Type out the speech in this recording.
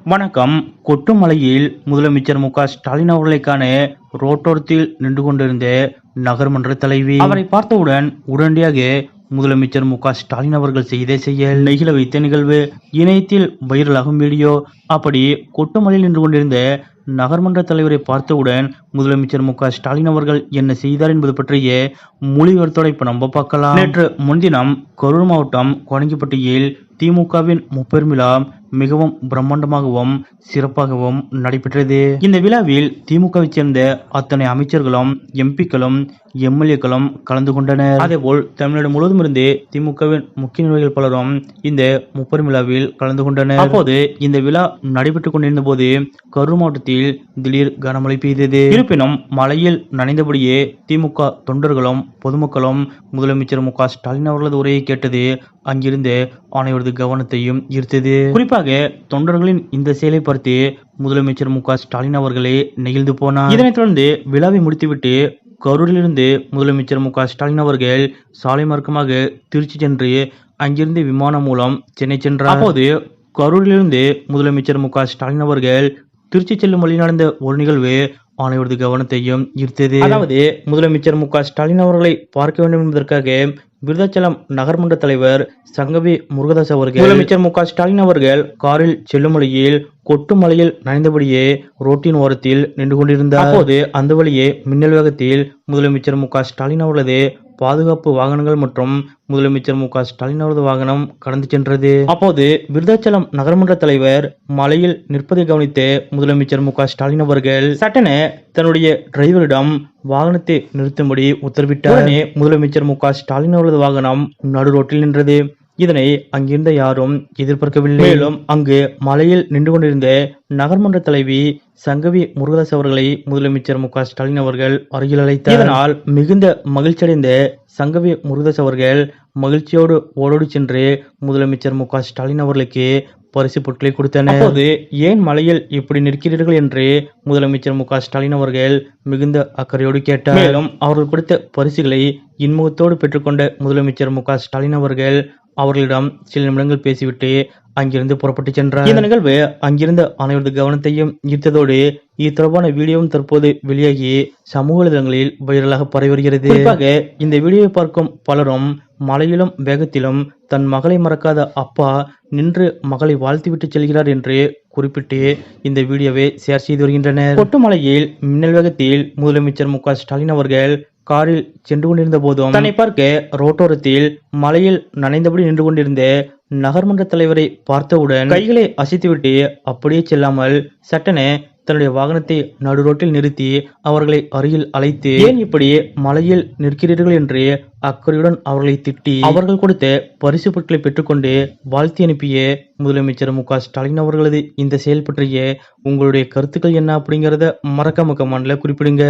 வணக்கம். கொட்டுமலையில் முதலமைச்சர் மு.க.ஸ்டாலின் அவர்களை காண ரோட்டோரத்தில் நின்று கொண்டிருந்த நகர்மன்ற தலைவி அவரை பார்த்தவுடன் உடனடியாக முதலமைச்சர் மு.க.ஸ்டாலின் அவர்கள் செய்த செயல் நெகிழ வைத்த நிகழ்வு. இணையத்தில் வைரலாகும் வீடியோ. அப்படி கொட்டுமலையில் நின்று கொண்டிருந்த நகர்மன்ற தலைவரை பார்த்தவுடன் முதலமைச்சர் மு.க.ஸ்டாலின் அவர்கள் என்ன செய்தார் என்பது பற்றிய மொழிவர்த்தோட இப்ப நம்ம பார்க்கலாம். நேற்று முன்தினம் கரூர் மாவட்டம் கோணங்கிப்பட்டியில் திமுகவின் முப்பெரும் விழா மிகவும் பிரம்மாண்டமாகவும் சிறப்பாகவும் நடைபெற்றது. இந்த விழாவில் திமுகவை சேர்ந்த அத்தனை அமைச்சர்களும் எம்பிக்களும் எம்எல்ஏக்களும் கலந்து கொண்டனர். அதேபோல் தமிழ்நாடு முழுவதும் இருந்து திமுகவின் முக்கிய நிர்வாகிகள் பலரும் இந்த முப்பெரும் விழாவில் கலந்து கொண்டனர். அப்போது இந்த விழா நடைபெற்றுக் கொண்டிருந்த போது கரூர் மாவட்டத்தில் திடீர் கனமழை பெய்தது. இருப்பினும் மழையில் நனைந்தபடியே திமுக தொண்டர்களும் பொதுமக்களும் முதலமைச்சர் மு.க.ஸ்டாலின் அவர்களது உரையை கேட்டது அங்கிருந்த அனைவரது கவனத்தையும் ஈர்த்தது. குறிப்பாக தொண்டர்களின் இந்த செயலை பார்த்து முதலமைச்சர் மு.க.ஸ்டாலின் அவர்களே நெகிழ்ந்து போனார். இதனைத் தொடர்ந்து விழாவை முடித்துவிட்டு கரூரிலிருந்து முதலமைச்சர் மு.க.ஸ்டாலின் அவர்கள் சாலை மார்க்கமாக திருச்சி சென்று அங்கிருந்து விமானம் மூலம் சென்னை சென்றார். அப்போது கரூரிலிருந்து முதலமைச்சர் மு.க.ஸ்டாலின் அவர்கள் திருச்சி செல்லும் வழி நடந்த ஒரு நிகழ்வு அனைவரது கவனத்தையும் ஈர்த்தது. அதாவது முதலமைச்சர் மு.க.ஸ்டாலின் அவர்களை பார்க்க வேண்டும் என்பதற்காக விருதாச்சலம் நகர்மன்ற தலைவர் சங்கவி முருகதாஸ் அவர்கள் முதலமைச்சர் மு.க.ஸ்டாலின் அவர்கள் காரில் செல்லும் வழியில் கொட்டுமலையில் நனைந்தபடியே ரோட்டின் ஓரத்தில் நின்று கொண்டிருந்தார். அப்போது அந்த வழியே மின்னல் வேகத்தில் முதலமைச்சர் மு.க.ஸ்டாலின் அவர்களது பாதுகாப்பு வாகனங்கள் மற்றும் முதலமைச்சர் மு.க.ஸ்டாலின் அவரது வாகனம் கடந்து சென்றது. அப்போது விருதாச்சலம் நகர்மன்ற தலைவர் மலையில் நிற்பதை கவனித்த முதலமைச்சர் மு.க.ஸ்டாலின் அவர்கள் சட்டென தன்னுடைய டிரைவரிடம் வாகனத்தை நிறுத்தும்படி உத்தரவிட்டார். முதலமைச்சர் மு.க.ஸ்டாலின் அவரது வாகனம் நடு ரோட்டில் நின்றது. இதனை அங்கிருந்த யாரும் எதிர்பார்க்கவில்லை. மேலும் அங்கு மலையில் நின்று கொண்டிருந்த நகர்மன்ற தலைவி சங்கவி முருகதாஸ் அவர்களை முதலமைச்சர் மு.க.ஸ்டாலின் அவர்கள் அருகில் அழைத்தார். இதனால் மிகுந்த மகிழ்ச்சியடைந்த சங்கவி முருகதாஸ் அவர்கள் மகிழ்ச்சியோடு ஓடோடி சென்று முதலமைச்சர் மு.க.ஸ்டாலின் அவர்களுக்கு பரிசு பொருட்களை கொடுத்தனர். அப்போது ஏன் மலையில் இப்படி நிற்கிறீர்கள் என்று முதலமைச்சர் மு.க.ஸ்டாலின் அவர்கள் மிகுந்த அக்கறையோடு கேட்டார். மேலும் அவர்கள் கொடுத்த பரிசுகளை இன்முகத்தோடு பெற்றுக்கொண்ட முதலமைச்சர் மு.க.ஸ்டாலின் அவர்கள் அவர்களிடம் சில நிமிடங்கள் பேசிவிட்டு அங்கிருந்து புறப்பட்டு சென்றார். இந்த நிகழ்வு அங்கிருந்த அனைவரது கவனத்தையும் ஈர்த்ததோடு இது தொடர்பான வீடியோவும் தற்போது வெளியாகி சமூக வலைதளங்களில் வைரலாக பரவி வருகிறது. குறிப்பாக இந்த வீடியோவை பார்க்கும் பலரும் மழையிலும் வேகத்திலும் தன் மகளை மறக்காத அப்பா நின்று மகளை வாழ்த்திவிட்டு செல்கிறார் என்று குறிப்பிட்டு இந்த வீடியோவை ஷேர் செய்து வருகின்றனர். கொட்டுமலையில் மின்னல் வேகத்தில் முதலமைச்சர் மு.க.ஸ்டாலின் அவர்கள் காரில் சென்று கொண்டிருந்த போதும் தன்னை பார்க்க ரோட்டோரத்தில் மலையில் நனைந்தபடி நின்று கொண்டிருந்த நகர்மன்ற தலைவரை பார்த்தவுடன் கைகளை அசைத்துவிட்டு அப்படியே செல்லாமல் சட்டென தன்னுடைய வாகனத்தை நடு ரோட்டில் நிறுத்தி அவர்களை அருகில் அழைத்து ஏன் இப்படி மலையில் நிற்கிறீர்கள் என்று அக்கறையுடன் அவர்களை திட்டி அவர்கள் கொடுத்த பரிசு பொருட்களை பெற்றுக்கொண்டு வாழ்த்தி அனுப்பிய முதலமைச்சர் மு.க.ஸ்டாலின் அவர்களது இந்த செயல் பற்றிய உங்களுடைய கருத்துக்கள் என்ன அப்படிங்கறத மறக்காம கமெண்ட்ல குறிப்பிடுங்க.